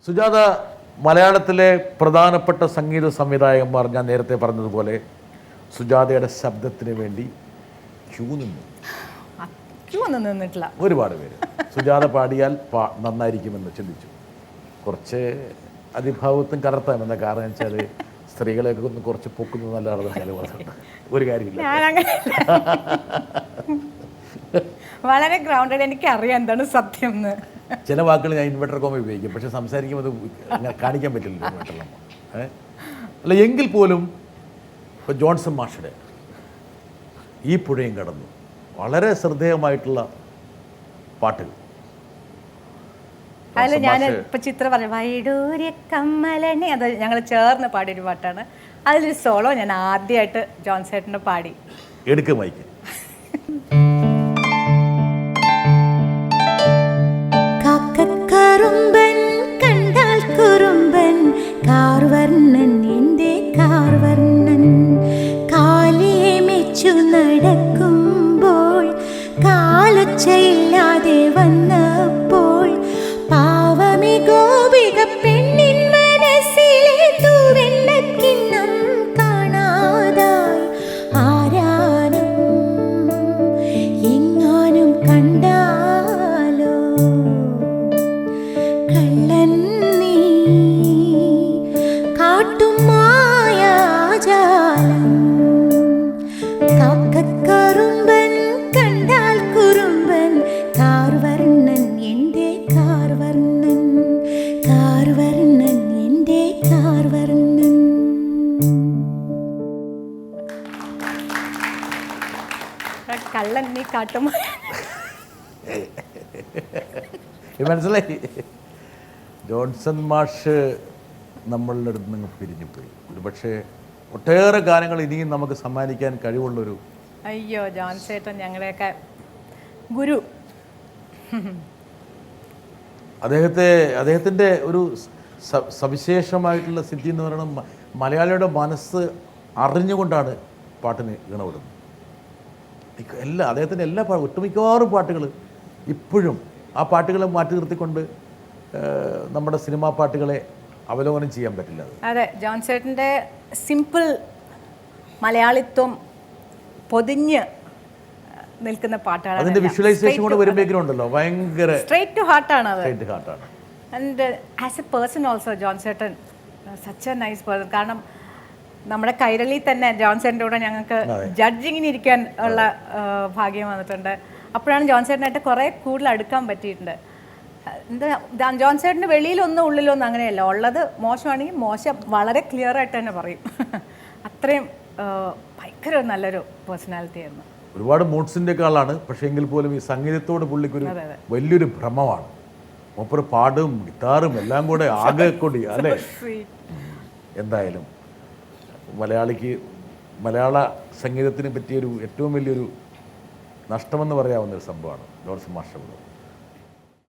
സുജാത, മലയാളത്തിലെ പ്രധാനപ്പെട്ട സംഗീത സംവിധായകന്മാർ ഞാൻ നേരത്തെ പറഞ്ഞതുപോലെ സുജാതയുടെ ശബ്ദത്തിന് വേണ്ടി ക്യൂ നിന്നു. നിന്നിട്ടില്ല. ഒരുപാട് പേര് സുജാത പാടിയാൽ നന്നായിരിക്കുമെന്ന് ചിന്തിച്ചു. കുറച്ച് അതിഭാവത്വം കലർത്താമെന്ന കാരണം വെച്ചാൽ സ്ത്രീകളെയൊക്കെ ഒന്ന് കുറച്ച് പൊക്കുന്നത് നല്ലതാണെന്ന് ചില ഒരു കാര്യമില്ല. വളരെ ഗ്രൗണ്ടഡ്. എനിക്ക് അറിയാം എന്താണ് സത്യം എന്ന്. ചില വാക്കുകൾ ഞാൻ ഇൻവെർട്ടർ കോമ ഉപയോഗിക്കും, പക്ഷെ സംസാരിക്കുമ്പോൾ അത് കാണിക്കാൻ പറ്റില്ല ഇൻവെർട്ടറിലും. അല്ല എങ്കിൽ പോലും ഇപ്പോൾ ജോൺസൺ മാഷയുടെ ഈ പുഴയും കടന്നു വളരെ ശ്രദ്ധേയമായിട്ടുള്ള പാട്ടുകൾ. അതിൽ ഞാൻ ഇപ്പം ചിത്രം പറഞ്ഞു വൈഡൂര്യ കമ്മലണി, അത് ഞങ്ങൾ ചേർന്ന് പാടിയൊരു പാട്ടാണ്. അതിലൊരു സോളോ ഞാൻ ആദ്യമായിട്ട് ജോൺ ചേട്ടൻ്റെ പാടി. എടുക്കും മൈക്ക്. കാക്കക്കറുമ്പൻ കണ്ടാൽ കുറുമ്പൻ കാർവർണ്ണൻ എൻ്റെ കാർവർണ്ണൻ കാലിയെ മെച്ചു നടക്കുമ്പോൾ കാലൊച്ചയില്ലാതെ വന്നപ്പോൾ പാവമി ഗോപിക പെണ്ണിൻ മനസ്സിലെ തൂവെണ്ണക്കിണ്ണം കാണാതായി ആരാനും എങ്ങാനും കണ്ടാലോ കള്ളൻ നീ കാട്ടും മായാജാലം കാക്കക്കറുമ്പൻ കണ്ടാൽ കുറുമ്പൻ കാർവർണ്ണൻ എൻ്റെ കാർവർണ്ണൻ കാർവർണ്ണൻ എൻ്റെ കാർവർണ്ണൻ. കള്ളൻ നീ കാട്ടും മനസ്സിലായി. ജോൺസൺ മാഷ് നമ്മളുടെ അടുത്ത് നിന്ന് പിരിഞ്ഞു പോയി. ഒരു പക്ഷേ ഒട്ടേറെ ഗാനങ്ങൾ ഇനിയും നമുക്ക് സമ്മാനിക്കാൻ കഴിവുള്ളൊരു. അയ്യോ, ജോൺ ചേട്ടൻ ഞങ്ങളെയൊക്കെ ഗുരു. അദ്ദേഹത്തിൻ്റെ ഒരു സവിശേഷമായിട്ടുള്ള സിദ്ധി എന്ന് പറയുന്നത് മലയാളിയുടെ മനസ്സ് അറിഞ്ഞുകൊണ്ടാണ് പാട്ടിന് ഈണമിടുന്നത്. അദ്ദേഹത്തിൻ്റെ എല്ലാ ഒട്ടുമിക്കവാറും പാട്ടുകൾ ഇപ്പോഴും ആ പാട്ടുകളെ മാറ്റി നിർത്തിക്കൊണ്ട് നമ്മുടെ സിനിമാ പാട്ടുകളെ അവലോകനം ചെയ്യാൻ പറ്റില്ല. അതെ, ജോൺ ചേട്ടൻ്റെ സിമ്പിൾ മലയാളിത്വം പൊതിഞ്ഞ് നിൽക്കുന്ന പാട്ടാണ്. അതിൻ്റെ വിഷ്വലൈസേഷൻ കൂടെ വരുമ്പോഴേക്കും ഉണ്ടല്ലോ, ഭയങ്കര സ്ട്രേറ്റ് ടു ഹാർട്ടാണ് അത്. സ്ട്രേറ്റ് ഹാർട്ടാണ്. And as a person also John ചേട്ടൻ സച്ച് എ നൈസ് പേഴ്സൺ. കാരണം നമ്മുടെ കൈരളി തന്നെ ജോൺ ചേട്ടൻ്റെ കൂടെ ഞങ്ങൾക്ക് ജഡ്ജിങ്ങിന് ഇരിക്കാൻ ഉള്ള ഭാഗ്യം വന്നിട്ടുണ്ട്. അപ്പോഴാണ് ജോൺ ചേട്ടനായിട്ട് കുറേ കൂടുതൽ അടുക്കാൻ പറ്റിയിട്ടുണ്ട്. എന്താ ജോൺ ചേട്ടൻ്റെ വെളിയിലൊന്നും ഉള്ളിലൊന്നും അങ്ങനെയല്ല. ഉള്ളത് മോശമാണെങ്കിൽ മോശം വളരെ ക്ലിയർ ആയിട്ട് തന്നെ പറയും. അത്രയും ഭയങ്കര നല്ലൊരു പേഴ്സണാലിറ്റി ആയിരുന്നു. ഒരുപാട് മൂഡ്സിൻ്റെ ഒക്കെ ആളാണ്. പക്ഷേ എങ്കിൽ പോലും ഈ സംഗീതത്തോട് പുള്ളിക്കൊരു വലിയൊരു ഭ്രമമാണ്. മൂപ്പർ പാടും ഗിത്താറും എല്ലാം കൂടെ ആകെ കൂടി അല്ലേ. എന്തായാലും മലയാള സംഗീതത്തിന് പറ്റിയൊരു ഏറ്റവും വലിയൊരു നഷ്ടമെന്ന് പറയാവുന്നൊരു സംഭവമാണ് ജോൺസൺ മാഷ്.